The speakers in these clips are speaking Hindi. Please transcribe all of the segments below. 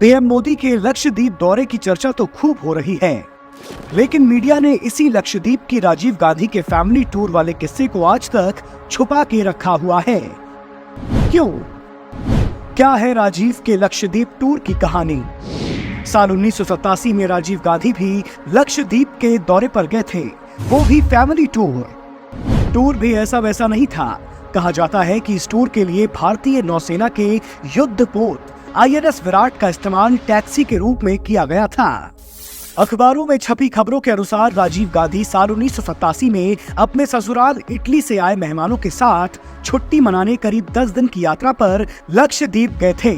पीएम मोदी के लक्षद्वीप दौरे की चर्चा तो खूब हो रही है, लेकिन मीडिया ने इसी लक्षद्वीप की राजीव गांधी के फैमिली टूर वाले किस्से को आज तक छुपा के रखा हुआ है। क्यों? क्या है राजीव के लक्षद्वीप टूर की कहानी? साल 1987 में राजीव गांधी भी लक्षद्वीप के दौरे पर गए थे, वो भी फैमिली टूर। टूर भी ऐसा वैसा नहीं था। कहा जाता है कि इस टूर के लिए भारतीय नौसेना के युद्धपोत INS विराट का इस्तेमाल टैक्सी के रूप में किया गया था। अखबारों में छपी खबरों के अनुसार राजीव गांधी साल 1987 में अपने ससुराल इटली से आए मेहमानों के साथ छुट्टी मनाने करीब 10 दिन की यात्रा पर लक्षद्वीप गए थे।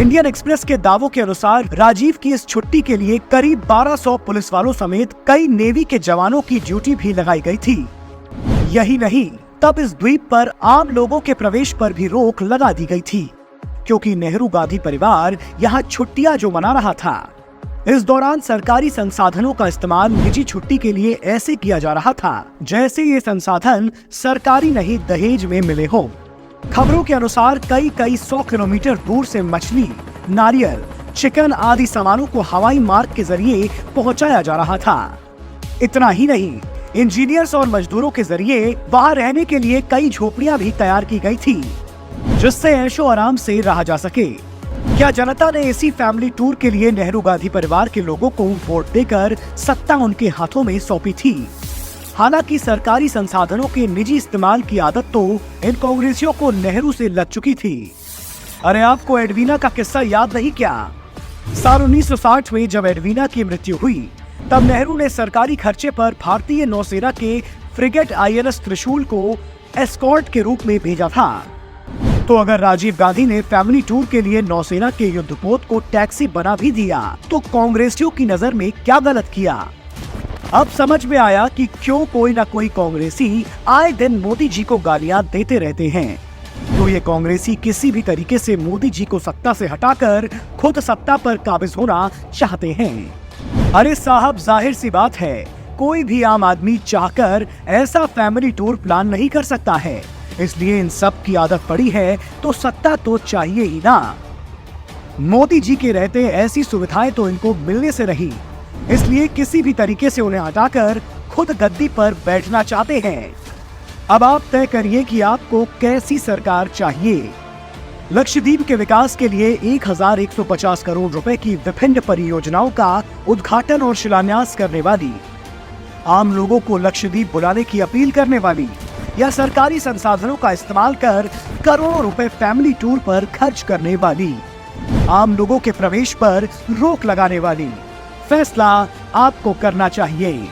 इंडियन एक्सप्रेस के दावों के अनुसार राजीव की इस छुट्टी के लिए करीब 1200 पुलिस वालों समेत कई नेवी के जवानों की ड्यूटी भी लगाई गई थी। यही नहीं, तब इस द्वीप पर आम लोगों के प्रवेश पर भी रोक लगा दी गई थी, क्योंकि नेहरू गांधी परिवार यहाँ छुट्टियां जो मना रहा था। इस दौरान सरकारी संसाधनों का इस्तेमाल निजी छुट्टी के लिए ऐसे किया जा रहा था जैसे ये संसाधन सरकारी नहीं दहेज में मिले हो। खबरों के अनुसार कई 100 किलोमीटर दूर से मछली, नारियल, चिकन आदि सामानों को हवाई मार्ग के जरिए पहुंचाया जा रहा था। इतना ही नहीं, इंजीनियर्स और मजदूरों के जरिए वहां रहने के लिए कई झोपड़ियां भी तैयार की गई थी, जिससे ऐशो आराम से रहा जा सके। क्या जनता ने इसी फैमिली टूर के लिए नेहरू गांधी परिवार के लोगों को वोट देकर सत्ता उनके हाथों में सौंपी थी? हालांकि सरकारी संसाधनों के निजी इस्तेमाल की आदत तो इन कांग्रेसियों को नेहरू से लग चुकी थी। अरे आपको एडवीना का किस्सा याद नहीं क्या? साल 1960 में जब एडवीना की मृत्यु हुई, तब नेहरू ने सरकारी खर्चे पर भारतीय नौसेना के फ्रिगेट INS त्रिशूल को एस्कॉर्ट के रूप में भेजा था। तो अगर राजीव गांधी ने फैमिली टूर के लिए नौसेना के युद्धपोत को टैक्सी बना भी दिया, तो कांग्रेसियों की नजर में क्या गलत किया? अब समझ में आया कि क्यों कोई ना कोई कांग्रेसी आए दिन मोदी जी को गालियां देते रहते हैं। तो ये कांग्रेसी किसी भी तरीके से मोदी जी को सत्ता से हटाकर खुद सत्ता पर काबिज होना चाहते हैं। अरे साहब, जाहिर सी बात है, कोई भी आम आदमी चाहकर ऐसा फैमिली टूर प्लान नहीं कर सकता है। इसलिए इन सब की आदत पड़ी है तो सत्ता तो चाहिए ही ना। मोदी जी के रहते ऐसी सुविधाएं तो इनको मिलने से रही, इसलिए किसी भी तरीके से उन्हें हटाकर खुद गद्दी पर बैठना चाहते हैं। अब आप तय करिए कि आपको कैसी सरकार चाहिए। लक्षद्वीप के विकास के लिए 1150 करोड़ रुपए की विभिन्न परियोजनाओं का उद्घाटन और शिलान्यास करने वाली, आम लोगों को लक्षद्वीप बुलाने की अपील करने वाली, या सरकारी संसाधनों का इस्तेमाल कर करोड़ों रुपए फैमिली टूर पर खर्च करने वाली, आम लोगों के प्रवेश पर रोक लगाने वाली, फैसला आपको करना चाहिए।